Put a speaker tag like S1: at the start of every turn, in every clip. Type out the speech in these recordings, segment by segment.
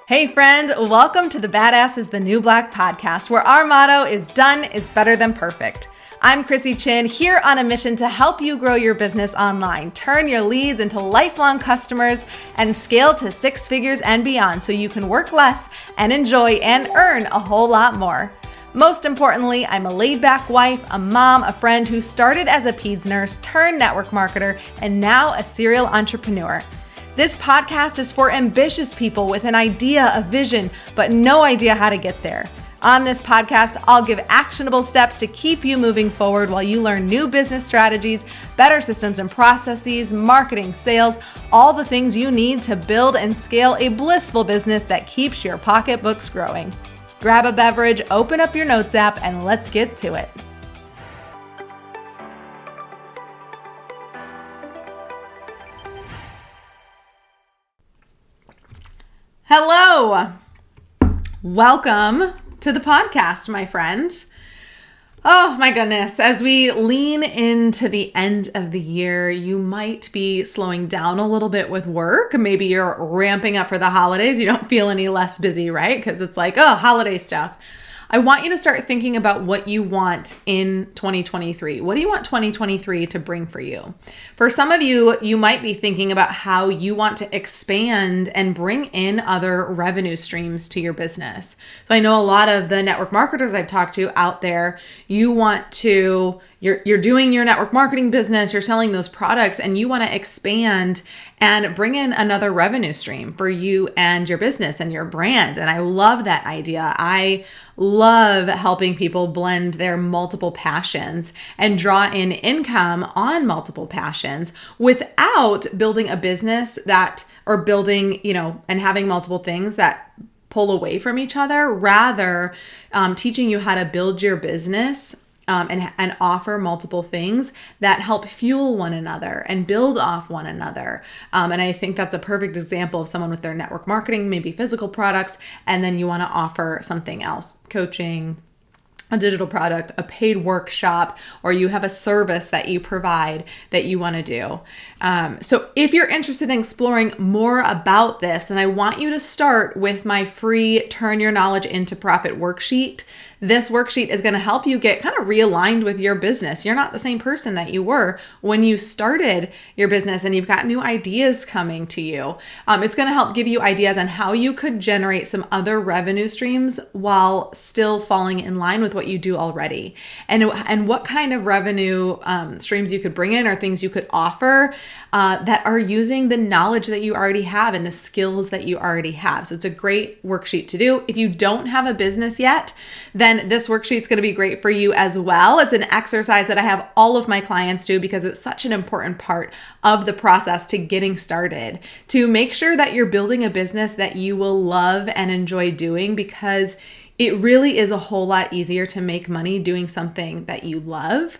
S1: Hey friend, welcome to the Badass is the New Black podcast, where our motto is done is better than perfect. I'm Chrissy Chin, here on a mission to help you grow your business online, turn your leads into lifelong customers, and scale to six figures and beyond so you can work less and enjoy and earn a whole lot more. Most importantly, I'm a laid-back wife, a mom, a friend who started as a peds nurse, turned network marketer, and now a serial entrepreneur. This podcast is for ambitious people with an idea, a vision, but no idea how to get there. On this podcast, I'll give actionable steps to keep you moving forward while you learn new business strategies, better systems and processes, marketing, sales, all the things you need to build and scale a blissful business that keeps your pocketbooks growing. Grab a beverage, open up your notes app, and let's get to it. Hello. Welcome to the podcast, my friend. Oh my goodness. As we lean into the end of the year, you might be slowing down a little bit with work. Maybe you're ramping up for the holidays. You don't feel any less busy, right? Because it's like, oh, holiday stuff. I want you to start thinking about what you want in 2023. What do you want 2023 to bring for you? For some of you, you might be thinking about how you want to expand and bring in other revenue streams to your business. So I know a lot of the network marketers I've talked to out there, you're doing your network marketing business, you're selling those products, and you want to expand and bring in another revenue stream for you and your business and your brand. And I love that idea. I love helping people blend their multiple passions and draw in income on multiple passions without building a business building, and having multiple things that pull away from each other, rather teaching you how to build your business and offer multiple things that help fuel one another and build off one another. And I think that's a perfect example of someone with their network marketing, maybe physical products, and then you want to offer something else, coaching, a digital product, a paid workshop, or you have a service that you provide that you want to do. So if you're interested in exploring more about this, then I want you to start with my free Turn Your Knowledge into Profit worksheet. This worksheet is going to help you get kind of realigned with your business. You're not the same person that you were when you started your business, and you've got new ideas coming to you. It's going to help give you ideas on how you could generate some other revenue streams while still falling in line with what you do already, and what kind of revenue streams you could bring in or things you could offer that are using the knowledge that you already have and the skills that you already have. So it's a great worksheet to do. If you don't have a business yet, then this worksheet is going to be great for you as well. It's an exercise that I have all of my clients do because it's such an important part of the process to getting started, to make sure that you're building a business that you will love and enjoy doing, because it really is a whole lot easier to make money doing something that you love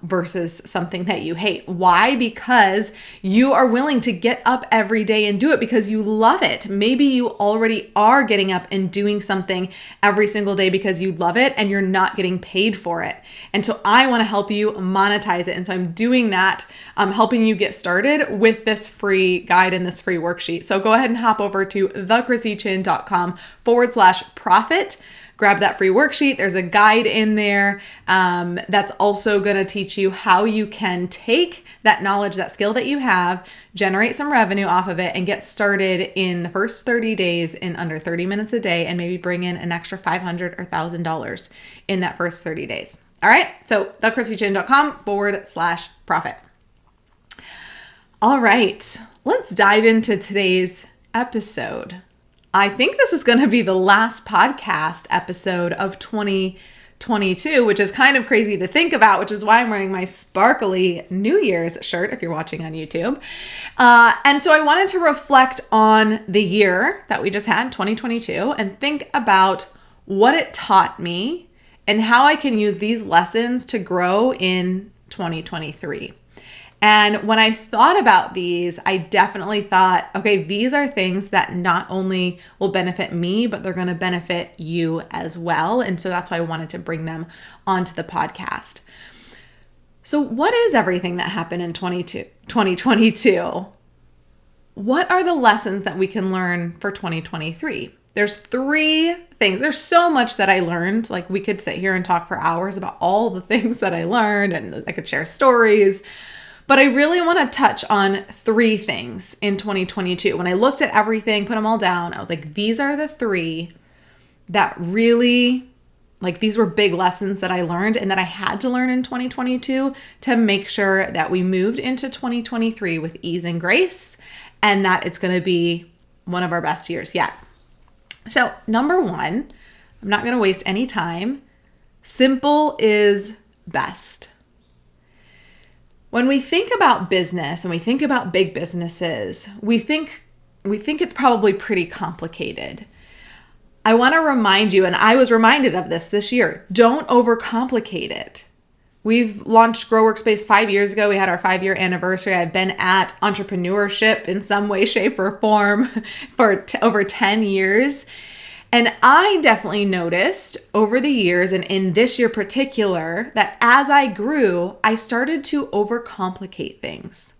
S1: versus something that you hate. Why? Because you are willing to get up every day and do it because you love it. Maybe you already are getting up and doing something every single day because you love it and you're not getting paid for it. And so I want to help you monetize it. And so I'm doing that, helping you get started with this free guide and this free worksheet. So go ahead and hop over to thechrissychin.com/profit. Grab that free worksheet. There's a guide in there that's also going to teach you how you can take that knowledge, that skill that you have, generate some revenue off of it, and get started in the first 30 days in under 30 minutes a day, and maybe bring in an extra $500 or $1,000 in that first 30 days. All right. So thechrissychin.com/profit. All right. Let's dive into today's episode. I think this is going to be the last podcast episode of 2022, which is kind of crazy to think about, which is why I'm wearing my sparkly New Year's shirt if you're watching on YouTube. And so I wanted to reflect on the year that we just had, 2022, and think about what it taught me and how I can use these lessons to grow in 2023. And when I thought about these, I definitely thought, okay, these are things that not only will benefit me, but they're going to benefit you as well. And so that's why I wanted to bring them onto the podcast. So what is everything that happened in 2022? what are the lessons that we can learn for 2023? There's 3 things. There's so much that I learned. Like, we could sit here and talk for hours about all the things that I learned, and I could share stories. But I really want to touch on 3 things in 2022. When I looked at everything, put them all down, I was like, these are the 3 that really, like, these were big lessons that I learned and that I had to learn in 2022 to make sure that we moved into 2023 with ease and grace, and that it's going to be one of our best years yet. So, number 1, I'm not going to waste any time. Simple is best. When we think about business and we think about big businesses, we think it's probably pretty complicated. I want to remind you, and I was reminded of this year, don't overcomplicate it. We've launched Grow Workspace 5 years ago. We had our 5-year anniversary. I've been at entrepreneurship in some way, shape, or form for over 10 years. And I definitely noticed over the years, and in this year particular, that as I grew, I started to overcomplicate things.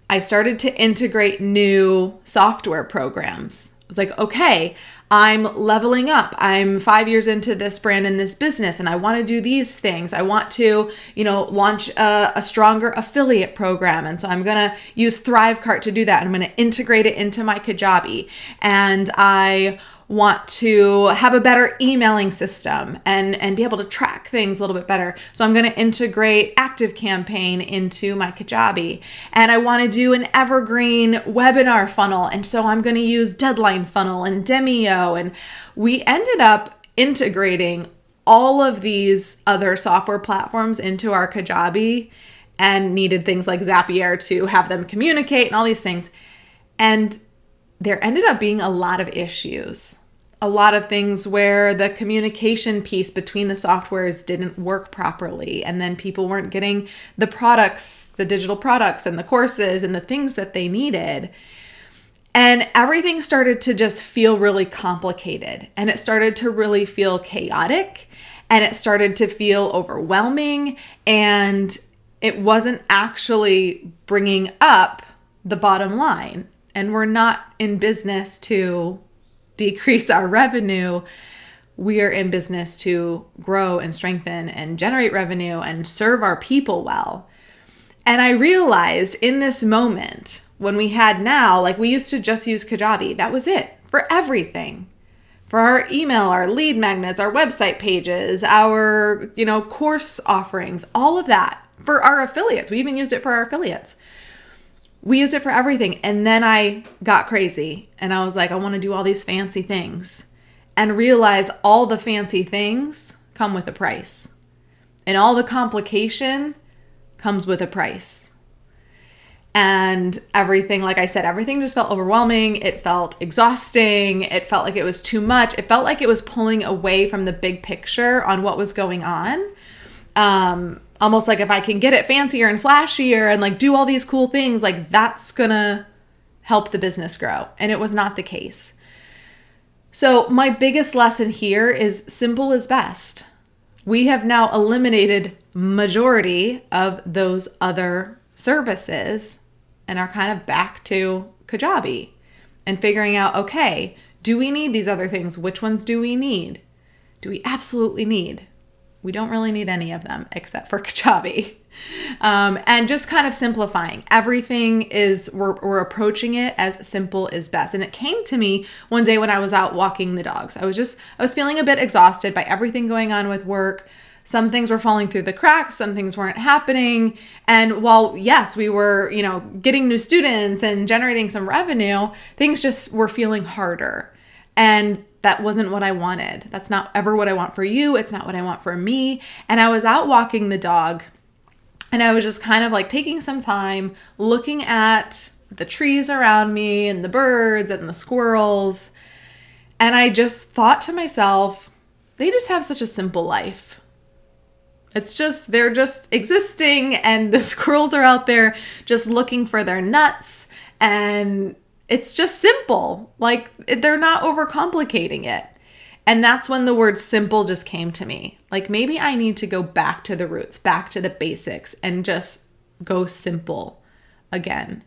S1: I started to integrate new software programs. I was like, okay, I'm leveling up. I'm 5 years into this brand and this business, and I want to do these things. I want to, launch a stronger affiliate program. And so I'm going to use Thrivecart to do that. I'm going to integrate it into my Kajabi. And I want to have a better emailing system and be able to track things a little bit better. So I'm going to integrate ActiveCampaign into my Kajabi. And I want to do an evergreen webinar funnel. And so I'm going to use Deadline Funnel and Demio. And we ended up integrating all of these other software platforms into our Kajabi and needed things like Zapier to have them communicate and all these things. And there ended up being a lot of issues, a lot of things where the communication piece between the softwares didn't work properly. And then people weren't getting the products, the digital products and the courses and the things that they needed. And everything started to just feel really complicated. And it started to really feel chaotic. And it started to feel overwhelming. And it wasn't actually bringing up the bottom line. And we're not in business to decrease our revenue. We are in business to grow and strengthen and generate revenue and serve our people well. And I realized in this moment when we had now, like, we used to just use Kajabi. That was it for everything. For our email, our lead magnets, our website pages, our, course offerings, all of that. For our affiliates. We even used it for our affiliates. We used it for everything. And then I got crazy and I was like, I want to do all these fancy things, and realize all the fancy things come with a price, and all the complication comes with a price. And everything, like I said, everything just felt overwhelming. It felt exhausting. It felt like it was too much. It felt like it was pulling away from the big picture on what was going on. Almost like if I can get it fancier and flashier and like do all these cool things, like that's gonna help the business grow. And it was not the case. So my biggest lesson here is simple is best. We have now eliminated majority of those other services and are kind of back to Kajabi and figuring out, okay, do we need these other things? Which ones do we need? Do we absolutely need? We don't really need any of them except for Kajabi. And just kind of simplifying. Everything is, we're approaching it as simple is best. And it came to me one day when I was out walking the dogs. I was feeling a bit exhausted by everything going on with work. Some things were falling through the cracks. Some things weren't happening. And while, yes, we were, getting new students and generating some revenue, things just were feeling harder. And that wasn't what I wanted. That's not ever what I want for you. It's not what I want for me. And I was out walking the dog, and I was just kind of like taking some time looking at the trees around me and the birds and the squirrels. And I just thought to myself, they just have such a simple life. They're just existing, and the squirrels are out there just looking for their nuts, and it's just simple. Like, they're not overcomplicating it. And that's when the word simple just came to me. Like, maybe I need to go back to the roots, back to the basics, and just go simple again.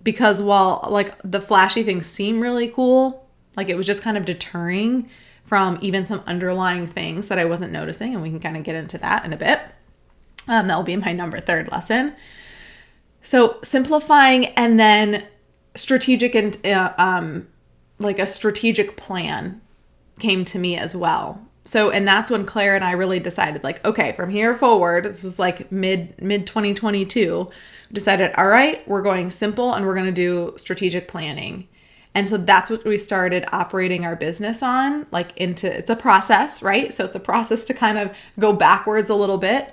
S1: because while like the flashy things seem really cool, like it was just kind of deterring from even some underlying things that I wasn't noticing. And we can kind of get into that in a bit. That will be my number 3 lesson. So simplifying, and then strategic, and like a strategic plan came to me as well. So, and that's when Claire and I really decided, like, okay, from here forward, this was like mid 2022, decided, all right, we're going simple and we're going to do strategic planning. And so that's what we started operating our business on, like it's a process, right? So it's a process to kind of go backwards a little bit.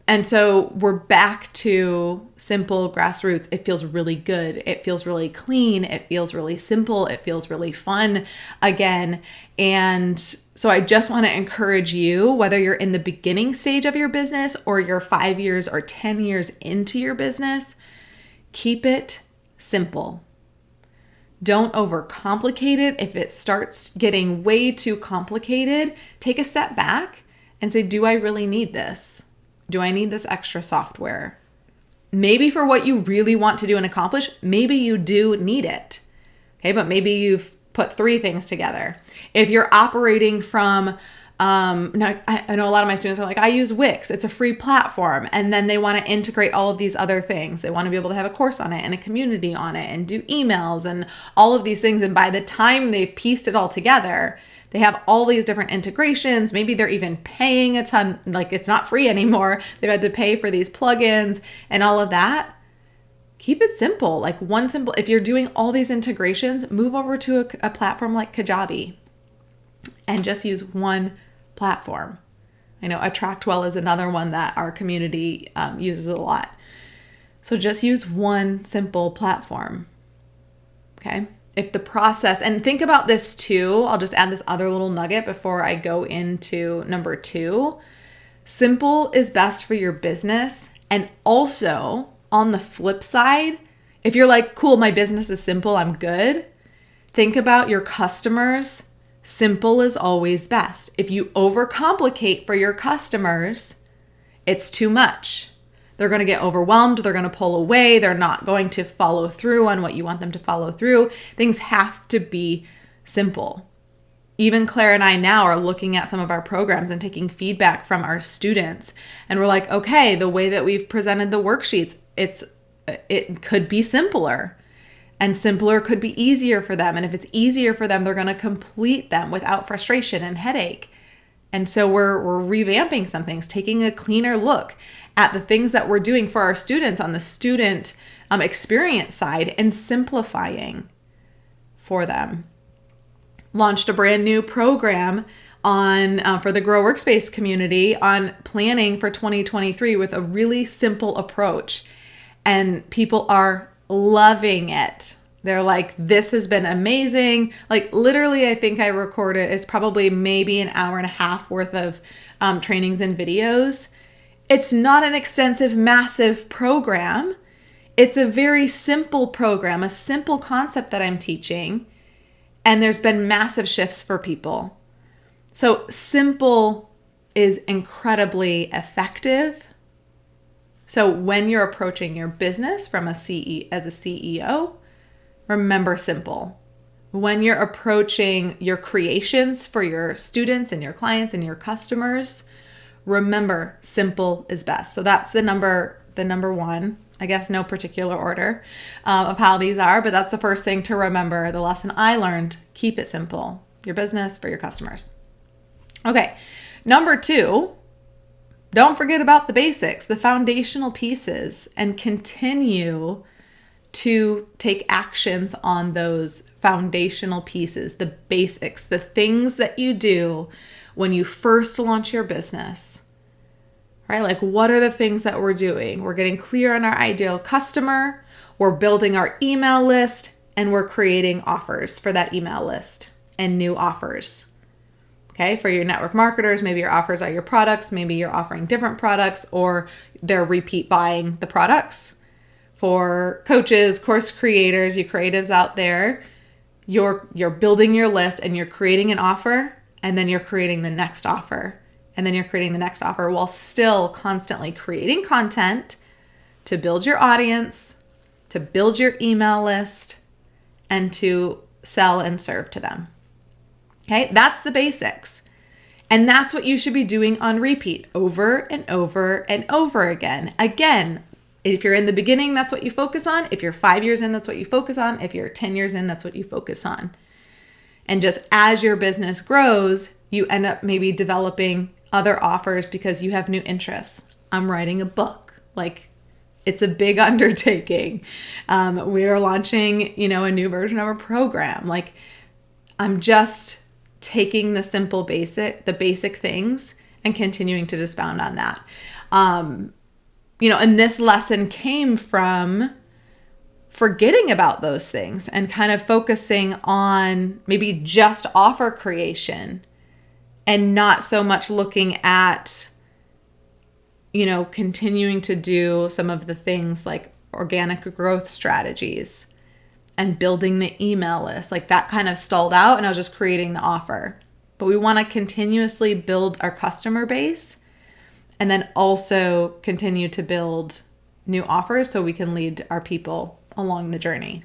S1: And so we're back to simple grassroots. It feels really good. It feels really clean. It feels really simple. It feels really fun again. And so I just want to encourage you, whether you're in the beginning stage of your business or you're 5 years or 10 years into your business, keep it simple. Don't overcomplicate it. If it starts getting way too complicated, take a step back and say, do I really need this? Do I need this extra software? Maybe for what you really want to do and accomplish, maybe you do need it. Okay, but maybe you've put 3 things together. If you're operating from, now I know a lot of my students are like, I use Wix. It's a free platform. And then they want to integrate all of these other things. They want to be able to have a course on it and a community on it and do emails and all of these things. And by the time they've pieced it all together, they have all these different integrations. Maybe they're even paying a ton, like it's not free anymore. They've had to pay for these plugins and all of that. Keep it simple. Like one simple, if you're doing all these integrations, move over to a platform like Kajabi and just use one platform. I know Attractwell is another one that our community uses a lot. So just use one simple platform. Okay. If the process, and think about this too, I'll just add this other little nugget before I go into number 2. Simple is best for your business. And also on the flip side, if you're like, cool, my business is simple, I'm good. Think about your customers. Simple is always best. If you overcomplicate for your customers, it's too much. They're going to get overwhelmed. They're going to pull away. They're not going to follow through on what you want them to follow through. Things have to be simple. Even Claire and I now are looking at some of our programs and taking feedback from our students. And we're like, okay, the way that we've presented the worksheets, it could be simpler. And simpler could be easier for them. And if it's easier for them, they're going to complete them without frustration and headache. And so we're revamping some things, taking a cleaner look at the things that we're doing for our students on the student experience side and simplifying for them. Launched a brand new program on for the Grow Workspace community on planning for 2023 with a really simple approach. And people are loving it. They're like, this has been amazing. Like literally, I think I recorded, it's probably maybe an hour and a half worth of trainings and videos. It's not an extensive, massive program. It's a very simple program, a simple concept that I'm teaching. And there's been massive shifts for people. So simple is incredibly effective. So when you're approaching your business from as a CEO, remember simple. When you're approaching your creations for your students and your clients and your customers, remember simple is best. So that's the number 1. I guess no particular order of how these are, but that's the first thing to remember. The lesson I learned, keep it simple. Your business for your customers. Okay, number 2, don't forget about the basics, the foundational pieces, and continue to take actions on those foundational pieces, the basics, the things that you do when you first launch your business, right? Like what are the things that we're doing? We're getting clear on our ideal customer, we're building our email list, and we're creating offers for that email list and new offers. Okay, for your network marketers, maybe your offers are your products, maybe you're offering different products or they're repeat buying the products. For coaches, course creators, you creatives out there, you're building your list and you're creating an offer, and then you're creating the next offer, and then you're creating the next offer while still constantly creating content to build your audience, to build your email list, and to sell and serve to them. Okay, that's the basics. And that's what you should be doing on repeat over and over and over again. Again, if you're in the beginning, that's what you focus on. If you're 5 years in, that's what you focus on. If you're 10 years in, that's what you focus on. And just as your business grows, you end up maybe developing other offers because you have new interests. I'm writing a book. Like, it's a big undertaking. We are launching, a new version of our program. Like, I'm just taking the basic things and continuing to expound on that. And this lesson came from forgetting about those things and kind of focusing on maybe just offer creation and not so much looking at, continuing to do some of the things like organic growth strategies and building the email list. Like, that kind of stalled out and I was just creating the offer. But we want to continuously build our customer base and then also continue to build new offers so we can lead our people along the journey.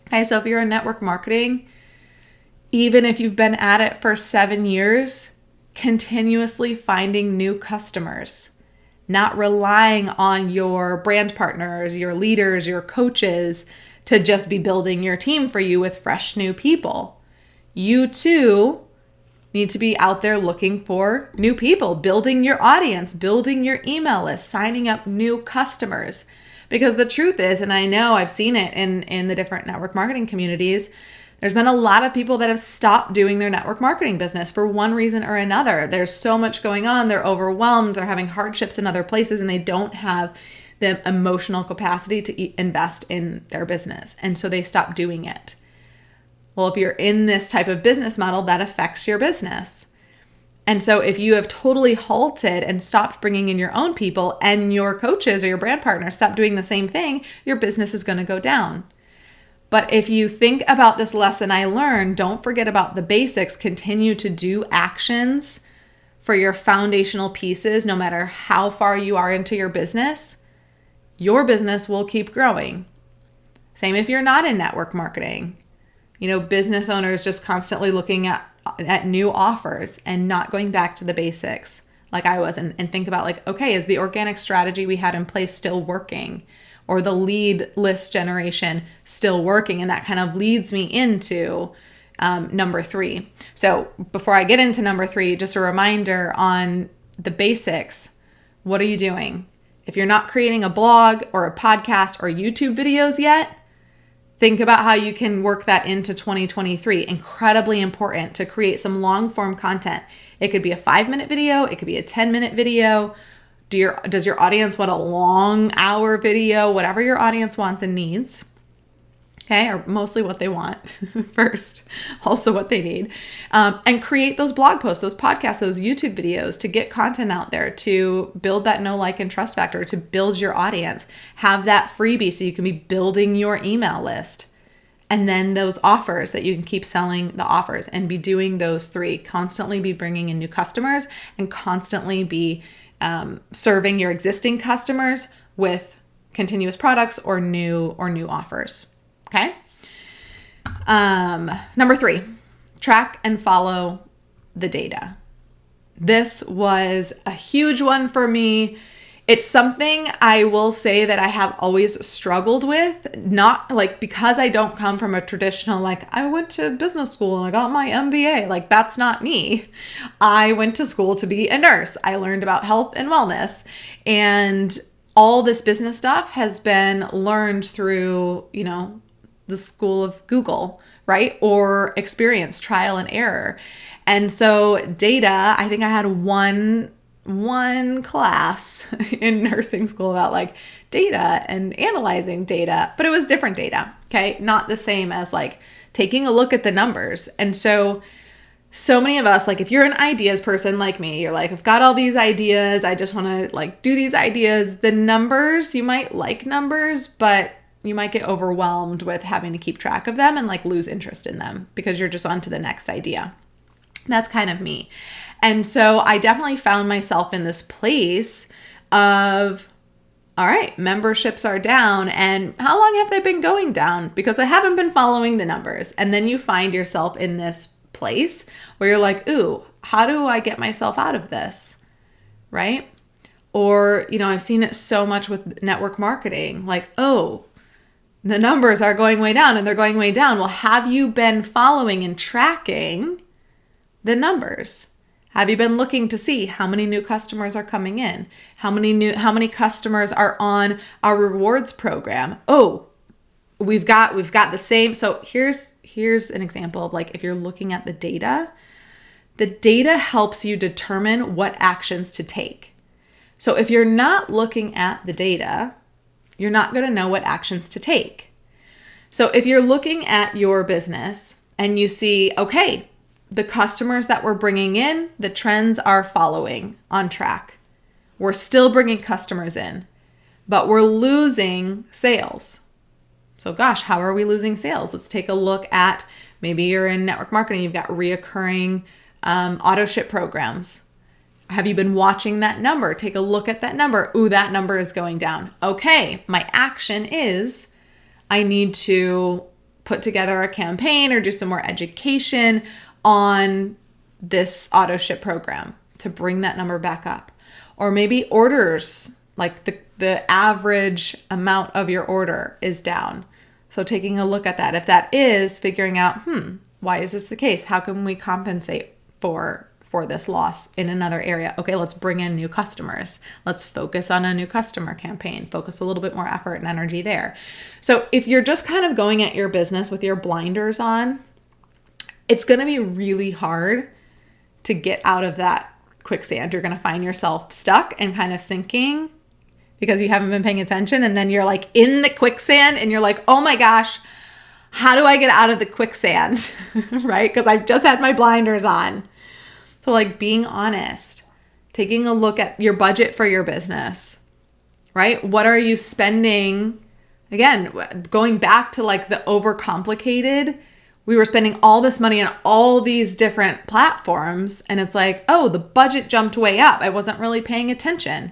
S1: Okay, so if you're in network marketing, even if you've been at it for 7 years, continuously finding new customers, not relying on your brand partners, your leaders, your coaches to just be building your team for you with fresh new people. You too need to be out there looking for new people, building your audience, building your email list, signing up new customers. Because the truth is, and I know I've seen it in the different network marketing communities, there's been a lot of people that have stopped doing their network marketing business for one reason or another. There's so much going on. They're overwhelmed. They're having hardships in other places, and they don't have the emotional capacity to invest in their business. And so they stop doing it. Well, if you're in this type of business model, that affects your business. And so if you have totally halted and stopped bringing in your own people and your coaches or your brand partners stop doing the same thing, your business is going to go down. But if you think about this lesson I learned, don't forget about the basics. Continue to do actions for your foundational pieces, no matter how far you are into your business will keep growing. Same if you're not in network marketing. Business owners just constantly looking at new offers and not going back to the basics like I was and think about like, okay, is the organic strategy we had in place still working? Or the lead list generation still working? And that kind of leads me into number 3. So before I get into number 3, just a reminder on the basics. What are you doing? If you're not creating a blog or a podcast or YouTube videos yet, think about how you can work that into 2023. Incredibly important to create some long form content. It could be a 5-minute video. It could be a 10-minute video. Does your audience want a long hour video? Whatever your audience wants and needs. Okay, or mostly what they want first, also what they need. And create those blog posts, those podcasts, those YouTube videos to get content out there, to build that know, like, and trust factor, to build your audience. Have that freebie so you can be building your email list. And then those offers that you can keep selling the offers and be doing those 3. Constantly be bringing in new customers and constantly be serving your existing customers with continuous products or new offers. Okay. Number 3, track and follow the data. This was a huge one for me. It's something I will say that I have always struggled with, not like because I don't come from a traditional, like I went to business school and I got my MBA. Like, that's not me. I went to school to be a nurse. I learned about health and wellness, and all this business stuff has been learned through, the school of Google, right? Or experience, trial and error. And so data, I think I had one class in nursing school about like data and analyzing data, but it was different data. Okay. Not the same as like taking a look at the numbers. And so many of us, like if you're an ideas person like me, you're like, I've got all these ideas. I just want to like do these ideas. The numbers, you might like numbers, but you might get overwhelmed with having to keep track of them and like lose interest in them because you're just on to the next idea. That's kind of me. And so I definitely found myself in this place of all right, memberships are down. And how long have they been going down? Because I haven't been following the numbers. And then you find yourself in this place where you're like, ooh, how do I get myself out of this? Right? Or, I've seen it so much with network marketing, like, oh, the numbers are going way down and they're going way down. Well, have you been following and tracking the numbers? Have you been looking to see how many new customers are coming in? How many customers are on our rewards program? Oh, we've got the same. So here's an example of, like, if you're looking at the data helps you determine what actions to take. So if you're not looking at the data, you're not going to know what actions to take. So if you're looking at your business and you see, okay, the customers that we're bringing in, the trends are following on track. We're still bringing customers in, but we're losing sales. So gosh, how are we losing sales? Let's take a look at, maybe you're in network marketing, you've got reoccurring auto ship programs. Have you been watching that number? Take a look at that number. Ooh, that number is going down. Okay, my action is I need to put together a campaign or do some more education on this auto ship program to bring that number back up. Or maybe orders, like the average amount of your order is down. So taking a look at that. If that is, figuring out, why is this the case? How can we compensate for this loss in another area? Okay, let's bring in new customers. Let's focus on a new customer campaign, focus a little bit more effort and energy there. So if you're just kind of going at your business with your blinders on, it's going to be really hard to get out of that quicksand. You're going to find yourself stuck and kind of sinking because you haven't been paying attention. And then you're like in the quicksand and you're like, oh my gosh, how do I get out of the quicksand? Right? Because I've just had my blinders on. So like being honest, taking a look at your budget for your business, right? What are you spending? Again, going back to like the overcomplicated, we were spending all this money on all these different platforms and it's like, oh, the budget jumped way up. I wasn't really paying attention.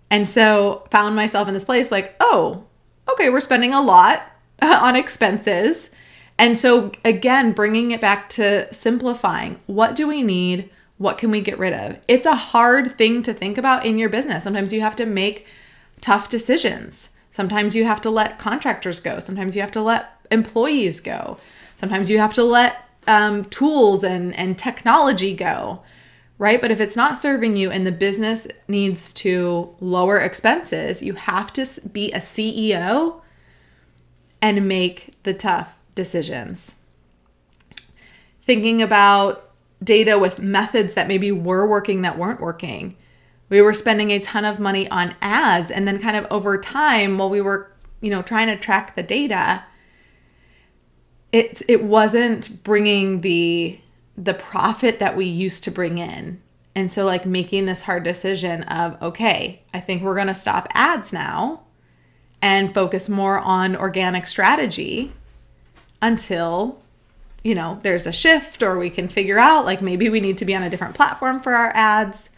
S1: And so found myself in this place like, oh, okay, we're spending a lot on expenses. And so again, bringing it back to simplifying, what do we need? What can we get rid of? It's a hard thing to think about in your business. Sometimes you have to make tough decisions. Sometimes you have to let contractors go. Sometimes you have to let employees go. Sometimes you have to let tools and technology go, right? But if it's not serving you and the business needs to lower expenses, you have to be a CEO and make the tough decisions. Thinking about data with methods that maybe were working that weren't working. We were spending a ton of money on ads and then kind of over time while we were, trying to track the data, it wasn't bringing the profit that we used to bring in. And so like making this hard decision of, okay, I think we're going to stop ads now and focus more on organic strategy until, there's a shift or we can figure out like maybe we need to be on a different platform for our ads.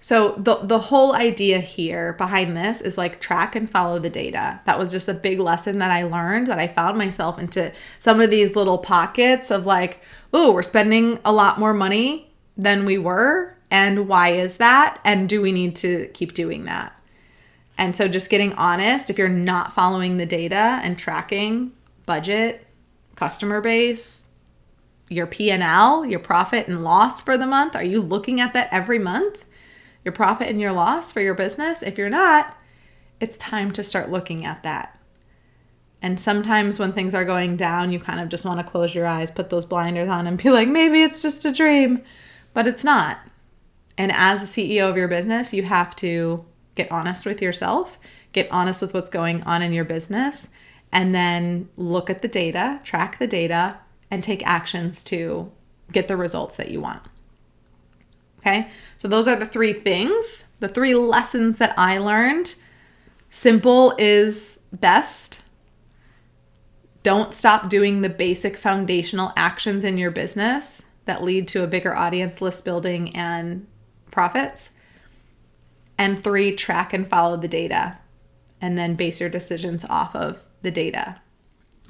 S1: So the whole idea here behind this is like track and follow the data. That was just a big lesson that I learned, that I found myself into some of these little pockets of like, oh, we're spending a lot more money than we were. And why is that? And do we need to keep doing that? And so just getting honest, if you're not following the data and tracking budget, customer base, your P&L, your profit and loss for the month, are you looking at that every month? Your profit and your loss for your business? If you're not, it's time to start looking at that. And sometimes when things are going down, you kind of just want to close your eyes, put those blinders on and be like, maybe it's just a dream, but it's not. And as the CEO of your business, you have to get honest with yourself, get honest with what's going on in your business, and then look at the data, track the data, and take actions to get the results that you want. Okay, so those are the three things, the three lessons that I learned. Simple is best. Don't stop doing the basic foundational actions in your business that lead to a bigger audience, list building, and profits. And 3, track and follow the data, and then base your decisions off of the data.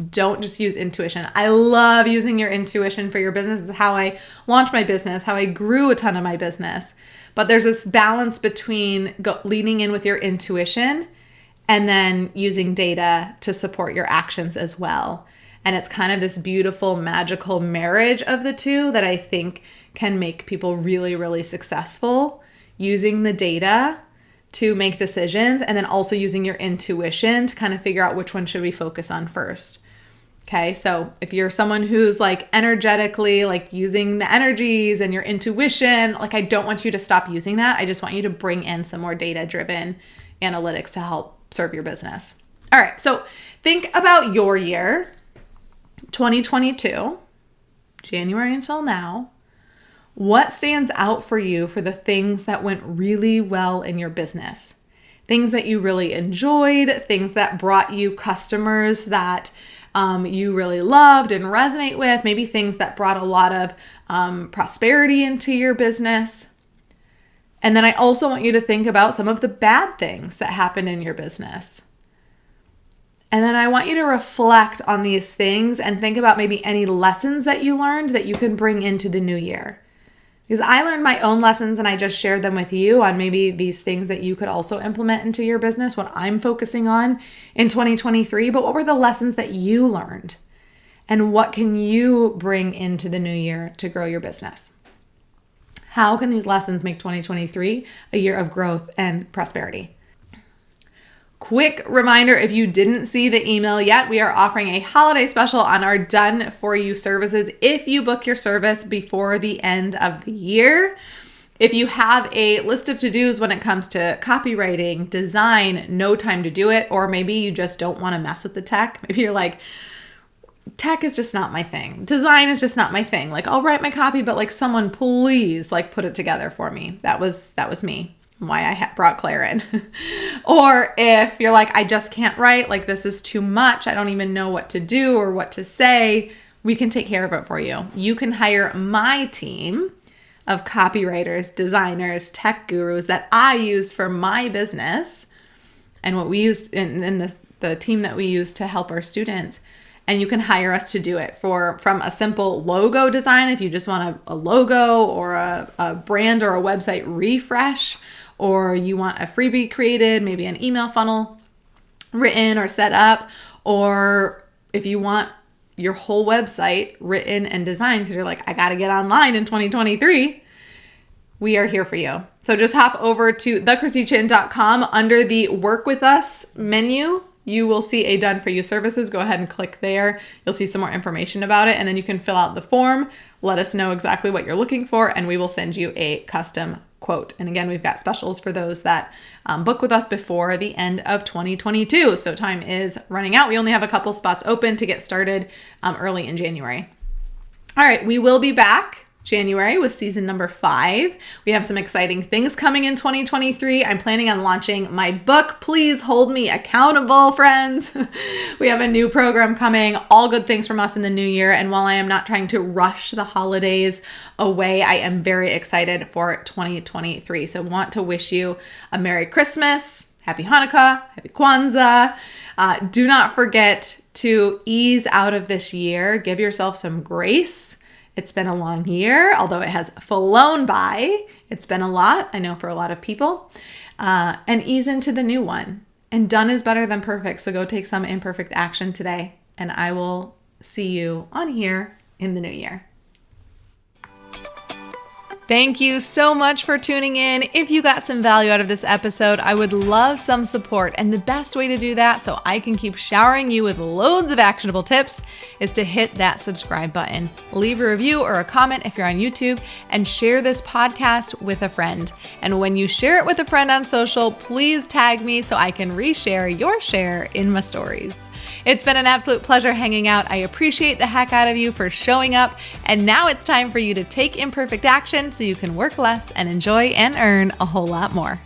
S1: Don't just use intuition. I love using your intuition for your business. It's how I launched my business, how I grew a ton of my business. But there's this balance between leaning in with your intuition and then using data to support your actions as well. And it's kind of this beautiful, magical marriage of the two that I think can make people really, really successful, using the data to make decisions and then also using your intuition to kind of figure out which one should we focus on first. Okay, so if you're someone who's like energetically like using the energies and your intuition, like I don't want you to stop using that. I just want you to bring in some more data-driven analytics to help serve your business. All right, so think about your year, 2022, January until now. What stands out for you for the things that went really well in your business? Things that you really enjoyed, things that brought you customers that you really loved and resonate with, maybe things that brought a lot of prosperity into your business. And then I also want you to think about some of the bad things that happened in your business. And then I want you to reflect on these things and think about maybe any lessons that you learned that you can bring into the new year. Because I learned my own lessons and I just shared them with you on maybe these things that you could also implement into your business, what I'm focusing on in 2023. But what were the lessons that you learned? And what can you bring into the new year to grow your business? How can these lessons make 2023 a year of growth and prosperity? Quick reminder, if you didn't see the email yet, we are offering a holiday special on our Done For You services if you book your service before the end of the year. If you have a list of to-dos when it comes to copywriting, design, no time to do it, or maybe you just don't want to mess with the tech. Maybe you're like, tech is just not my thing. Design is just not my thing. Like, I'll write my copy, but like someone please like put it together for me. That was me. Why I brought Claire in. Or if you're like, I just can't write, like this is too much, I don't even know what to do or what to say, we can take care of it for you. You can hire my team of copywriters, designers, tech gurus that I use for my business and what we use in the team that we use to help our students. And you can hire us to do it from a simple logo design if you just want a logo or a brand or a website refresh, or you want a freebie created, maybe an email funnel written or set up, or if you want your whole website written and designed because you're like, I got to get online in 2023, we are here for you. So just hop over to thechristychin.com. Under the Work With Us menu, you will see a Done For You services. Go ahead and click there. You'll see some more information about it, and then you can fill out the form, let us know exactly what you're looking for, and we will send you a custom quote. And again, we've got specials for those that book with us before the end of 2022. So time is running out. We only have a couple spots open to get started early in January. All right, we will be back January with season number 5. We have some exciting things coming in 2023. I'm planning on launching my book. Please hold me accountable, friends. We have a new program coming, all good things from us in the new year. And while I am not trying to rush the holidays away, I am very excited for 2023. So want to wish you a Merry Christmas, Happy Hanukkah, Happy Kwanzaa. Do not forget to ease out of this year. Give yourself some grace. It's been a long year, although it has flown by. It's been a lot, I know, for a lot of people. And ease into the new one. And done is better than perfect. So go take some imperfect action today. And I will see you on here in the new year. Thank you so much for tuning in. If you got some value out of this episode, I would love some support. And the best way to do that so I can keep showering you with loads of actionable tips is to hit that subscribe button. Leave a review or a comment if you're on YouTube, and share this podcast with a friend. And when you share it with a friend on social, please tag me so I can reshare your share in my stories. It's been an absolute pleasure hanging out. I appreciate the heck out of you for showing up. And now it's time for you to take imperfect action so you can work less and enjoy and earn a whole lot more.